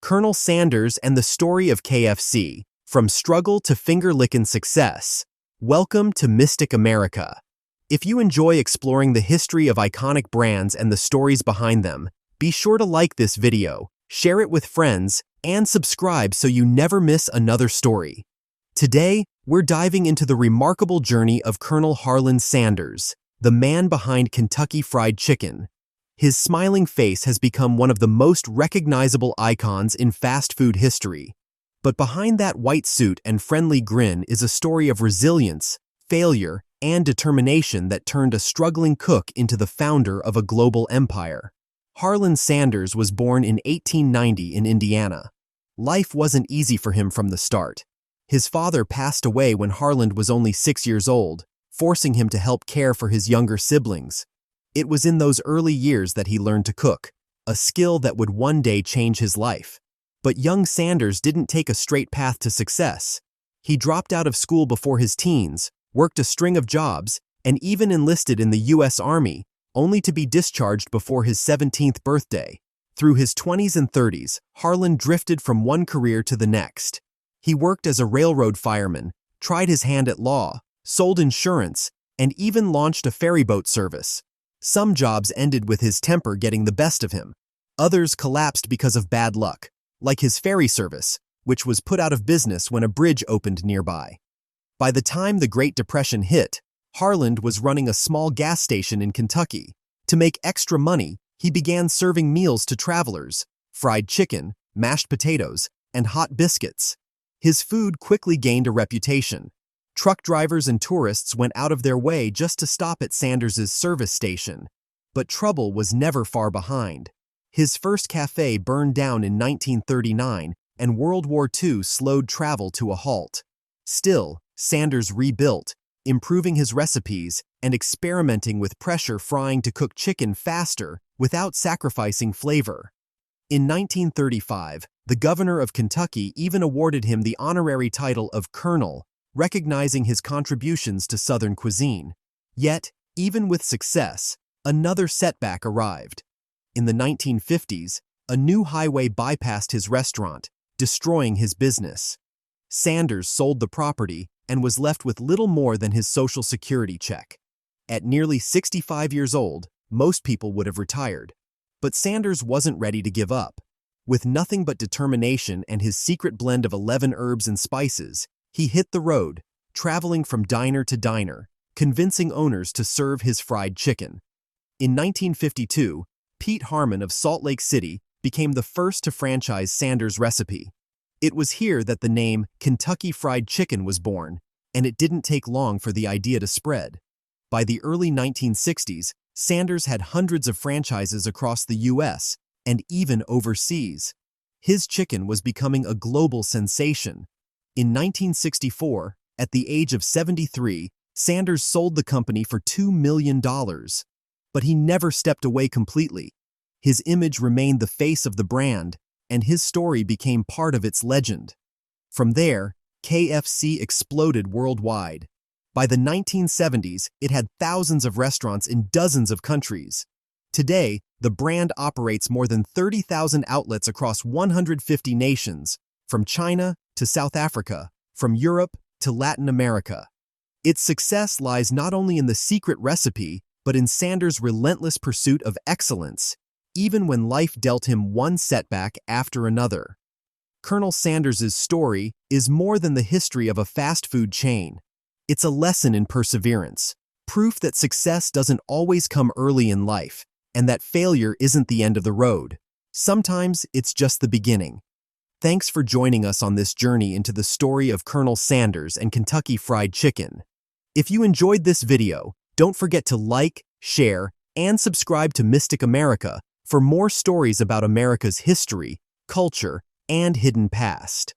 Colonel Sanders and the story of KFC, from struggle to finger-lickin' success. Welcome to Mystic America. If you enjoy exploring the history of iconic brands and the stories behind them, be sure to like this video, share it with friends, and subscribe so you never miss another story. Today, we're diving into the remarkable journey of Colonel Harland Sanders, the man behind Kentucky Fried Chicken. His smiling face has become one of the most recognizable icons in fast food history. But behind that white suit and friendly grin is a story of resilience, failure, and determination that turned a struggling cook into the founder of a global empire. Harland Sanders was born in 1890 in Indiana. Life wasn't easy for him from the start. His father passed away when Harland was only 6 years old, forcing him to help care for his younger siblings. It was in those early years that he learned to cook, a skill that would one day change his life. But young Sanders didn't take a straight path to success. He dropped out of school before his teens, worked a string of jobs, and even enlisted in the U.S. Army, only to be discharged before his 17th birthday. Through his 20s and 30s, Harland drifted from one career to the next. He worked as a railroad fireman, tried his hand at law, sold insurance, and even launched a ferryboat service. Some jobs ended with his temper getting the best of him. Others collapsed because of bad luck, like his ferry service, which was put out of business when a bridge opened nearby. By the time the Great Depression hit, Harland was running a small gas station in Kentucky. To make extra money, he began serving meals to travelers: fried chicken, mashed potatoes, and hot biscuits. His food quickly gained a reputation. Truck drivers and tourists went out of their way just to stop at Sanders's service station. But trouble was never far behind. His first cafe burned down in 1939, and World War II slowed travel to a halt. Still, Sanders rebuilt, improving his recipes and experimenting with pressure frying to cook chicken faster without sacrificing flavor. In 1935, the governor of Kentucky even awarded him the honorary title of Colonel, recognizing his contributions to Southern cuisine. Yet, even with success, another setback arrived. In the 1950s, a new highway bypassed his restaurant, destroying his business. Sanders sold the property and was left with little more than his Social Security check. At nearly 65 years old, most people would have retired. But Sanders wasn't ready to give up. With nothing but determination and his secret blend of 11 herbs and spices, he hit the road, traveling from diner to diner, convincing owners to serve his fried chicken. In 1952, Pete Harmon of Salt Lake City became the first to franchise Sanders' recipe. It was here that the name Kentucky Fried Chicken was born, and it didn't take long for the idea to spread. By the early 1960s, Sanders had hundreds of franchises across the U.S. and even overseas. His chicken was becoming a global sensation. In 1964, at the age of 73, Sanders sold the company for $2 million. But he never stepped away completely. His image remained the face of the brand, and his story became part of its legend. From there, KFC exploded worldwide. By the 1970s, it had thousands of restaurants in dozens of countries. Today, the brand operates more than 30,000 outlets across 150 nations, from China to South Africa, from Europe to Latin America. Its success lies not only in the secret recipe, but in Sanders' relentless pursuit of excellence, even when life dealt him one setback after another. Colonel Sanders' story is more than the history of a fast food chain. It's a lesson in perseverance, proof that success doesn't always come early in life, and that failure isn't the end of the road. Sometimes it's just the beginning. Thanks for joining us on this journey into the story of Colonel Sanders and Kentucky Fried Chicken. If you enjoyed this video, don't forget to like, share, and subscribe to Mystic America for more stories about America's history, culture, and hidden past.